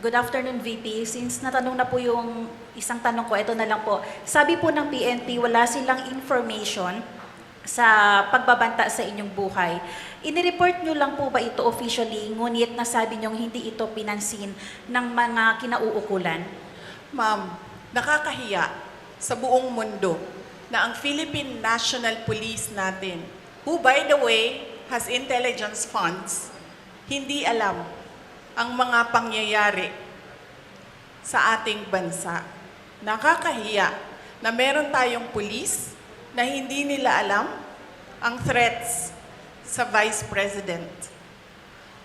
Good afternoon, VP. Since natanong na po yung isang tanong ko, ito na lang po. Sabi po ng PNP, wala silang information sa pagbabanta sa inyong buhay. Inireport nyo lang po ba ito officially, ngunit nasabi nyong hindi ito pinansin ng mga kinauukulan? Ma'am, nakakahiya sa buong mundo na ang Philippine National Police natin, who by the way has intelligence funds, hindi alam ang mga pangyayari sa ating bansa. Nakakahiya na meron tayong police na hindi nila alam ang threats sa Vice President.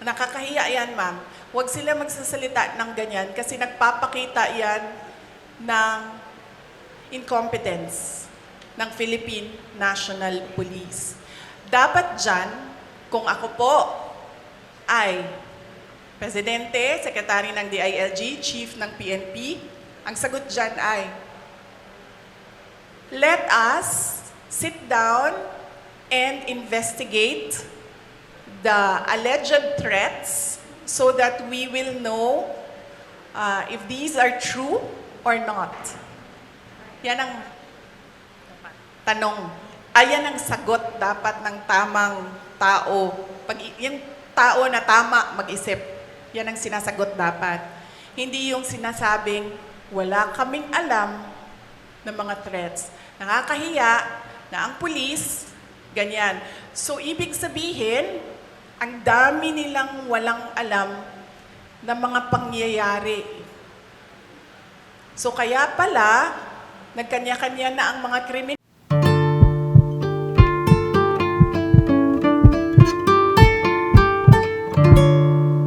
Nakakahiya yan, ma'am. Huwag sila magsasalita ng ganyan kasi nagpapakita yan ng incompetence ng Philippine National Police. Dapat dyan, kung ako po ay Presidente, Secretary ng DILG, Chief ng PNP, ang sagot dyan ay, let us sit down and investigate the alleged threats so that we will know if these are true or not. Yan ang tanong. Ayan ang sagot dapat ng tamang tao. Pag yung tao na tama mag-isip, yan ang sinasagot dapat. Hindi yung sinasabing, wala kaming alam ng mga threats. Nakakahiya na ang pulis, ganyan. So, ibig sabihin, ang dami nilang walang alam na mga pangyayari. So, kaya pala, nagkanya-kanya na ang mga kriminal